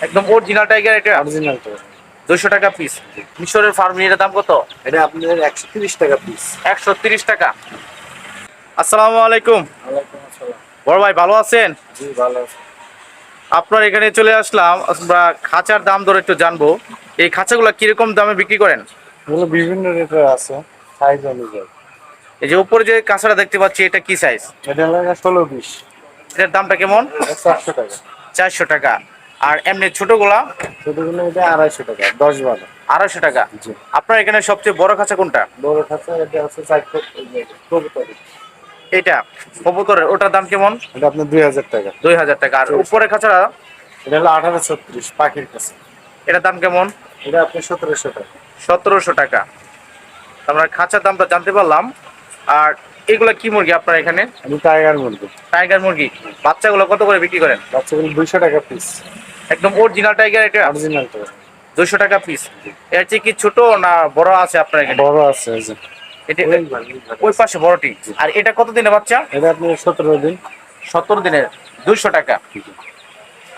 একদম original tiger এটা original tiger. 200 টাকা পিস। মিশরের ফার্মি এর দাম কত? এটা আপনার 130 টাকা পিস। 130 টাকা। আসসালামু আলাইকুম। ওয়ালাইকুম আসসালাম। বড় ভাই ভালো আছেন? জি ভালো আছি। আপনার এখানে চলে আসলাম, আমরা খাঁচার দাম ধরে একটু জানবো। এই খাঁচাগুলো কিরকম দামে বিক্রি করেন? এগুলো বিভিন্ন রেটের আছে, সাইজ অনুযায়ী। এই যে উপরে যে কাঁচাটা দেখতে পাচ্ছি, এটা কি সাইজ? এটা লাগে 16-20। এটার দামটা কেমন? 400 টাকা। 400 টাকা। আর এমনি ছোটগুলা? ছোটগুলো এটা 250 টাকা, 10-12। 250 টাকা। জি। আপনার এখানে সবচেয়ে বড় খাঁচা কোনটা? বড় খাঁচা এটা আছে 4 ফুট কবুতরের। এটা কবুতরের, ওটার দাম কেমন? এটা আপনার 2000 টাকা। 2000 টাকা। আর উপরে খাঁচাটা? এটা হলো 1836 পাখির কাছে। এটার দাম কেমন? এটা আপনার 1700 টাকা। 1700 টাকা। আমরা খাঁচার দামটা জানতে পারলাম। আর এগুলা কি মুরগি আপনার এখানে? আমি টাইগার মুরগি। টাইগার মুরগি। বাচ্চাগুলো কত করে বিক্রি করেন? বাচ্চাগুলো 200 টাকা পিস। একদম অরিজিনাল টাইগার এটা অরিজিনাল টাইগার। 200 টাকা পিস। এর চেয়ে কি ছোট না বড় আছে আপনার এখানে? বড় আছে এই যে। এটা ওই পাশে বড়টি। আর এটা কত দিনের বাচ্চা? এটা আপনার 17 দিন। 17 দিনের, 200 টাকা।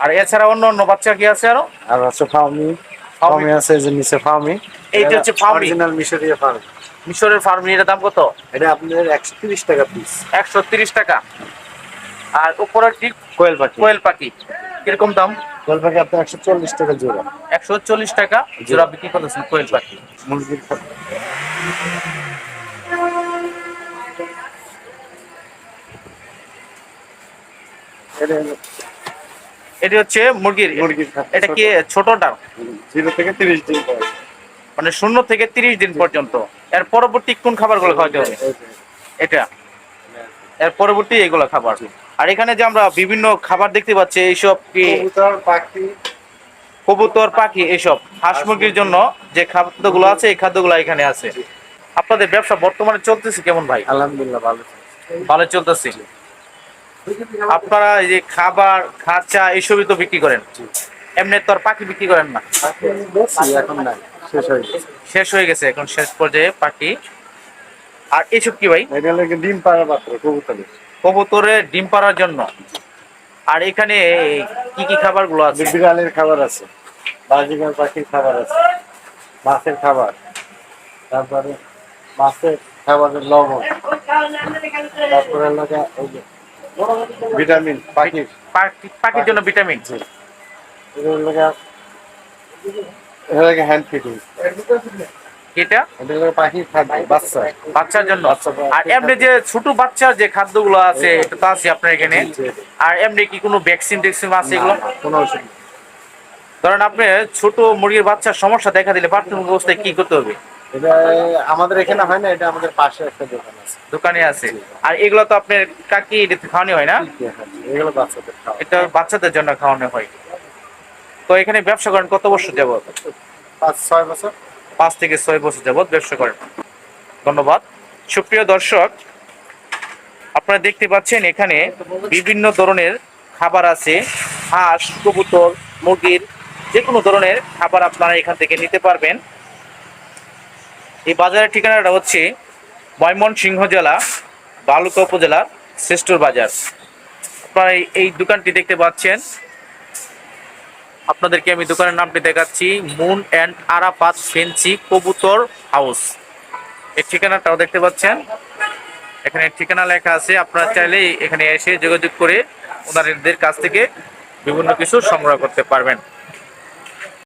আর এছাড়া অন্য অন্য বাচ্চা কি আছে আরো? আর আছে ফার্মি। ফার্মি আছে এই যে নিচে ফার্মি। এইটা হচ্ছে ফার্মি। অরিজিনাল মিশরীয় ফার্মি। মিশরের ফার্মি, এর দাম কত? এটা আপনার 130 টাকা পিস। 130 টাকা। আর উপরের ঠিক কোয়েল পাখি। কোয়েল পাখি কিরকম দাম? কোয়েল পাখি আপনার 140 টাকা জোড়া। 140 টাকা জোড়া বিক্রি করতেছেন কোয়েল পাখি। মুরগির খাদ্য। এটি হচ্ছে মুরগির। মুরগির খাদ্য। এটা কি ছোটটা? 0 থেকে 30 দিন বয়স। মানে 0 থেকে 30 দিন পর্যন্ত। এর পরবর্তী কোন খাবারগুলো খাওয়াতে হবে? এটা। এর পরবর্তী এগুলো খাবার। আর এখানে যে আমরা বিভিন্ন খাবার দেখতে পাচ্ছি, এইসব কি? কবুতর পাখি। কবুতর পাখি এইসব হাঁস মুরগির জন্য যে খাদ্যগুলো আছে, এই খাদ্যগুলো এখানে আছে। আপনাদের ব্যবসা বর্তমানে চলতেছে কেমন ভাই? আলহামদুলিল্লাহ ভালো। ভালো চলতেছে। আপনারা এই যে খাবার খাঁচা এইসবই তো বিক্রি করেন, এমনি তো আর পাখি বিক্রি করেন না? পাখি বেশি এখন নাই, শেষ হয়ে গেছে। শেষ হয়ে গেছে এখন, শেষ পর্যায়ে পাখি। আর এইসব কি ভাই? এটা লাগে ডিম পাড়া পাত্র কবুতরের। কবুতরের ডিম পাড়ার জন্য। আর এখানে কি কি খাবার গুলো আছে? বিড়ালের খাবার আছে, বাজিগার পাখির খাবার আছে, মাছের খাবার, তারপরে মাছের খাবারের লবণ, তারপরে লাগে ওই যে ভিটামিন পাখির। পাখির জন্য ভিটামিন। এগুলো লাগে এটা লাগে হ্যান্ড ফিডিং। এটা এটা লাগে পাখির খাদ্য বাচ্চা, বাচ্চার জন্য। আর এমনি যে ছোট বাচ্চার যে খাদ্যগুলো আছে, এটা তো আছে আপনার এখানে। আর এমনি কি কোনো ভ্যাকসিন ট্যাকসিন আছে এগুলো? কোনো অসুবিধা। ধরেন আপনি ছোট মুরগির বাচ্চার সমস্যা দেখা দিলে প্রাথমিক অবস্থায় কি করতে হবে? এটা আমাদের এখানে হয় না, এটা আমাদের পাশে একটা দোকান আছে, দোকানে আছে। আর এগুলো তো আপনার কাকি এটাতে খাওয়ানো হয় না? এগুলো বাচ্চাদের খাওয়া। এটা বাচ্চাদের জন্য খাওয়ানো হয়। তো এখানে ব্যবসা করেন কত বছর যাবত? 5-6 বছর। 5 থেকে 6 বছর যাবত ব্যবসা করেন। ধন্যবাদ। সুপ্রিয় দর্শক, আপনারা দেখতে পাচ্ছেন এখানে বিভিন্ন ধরনের খাবার আছে। হাঁস, কবুতর, মুরগির যে কোনো ধরনের খাবার আপনারা এখান থেকে নিতে পারবেন। এই বাজারের ঠিকানাটা হচ্ছে ময়মনসিংহ জেলা, ভালুকা উপজেলা, শ্রেষ্ঠর বাজার। আপনারা এই দোকানটি দেখতে পাচ্ছেন। আপনাদেরকে আমি দোকানের নামটি দেখাচ্ছি, মুন অ্যান্ড আরাফাত ফেন্সি কবুতর হাউস। এর ঠিকানাটাও দেখতে পাচ্ছেন, এখানে ঠিকানা লেখা আছে। আপনারা চাইলে এখানে এসে যোগাযোগ করে ওনাদের কাছ থেকে বিভিন্ন কিছু সংগ্রহ করতে পারবেন।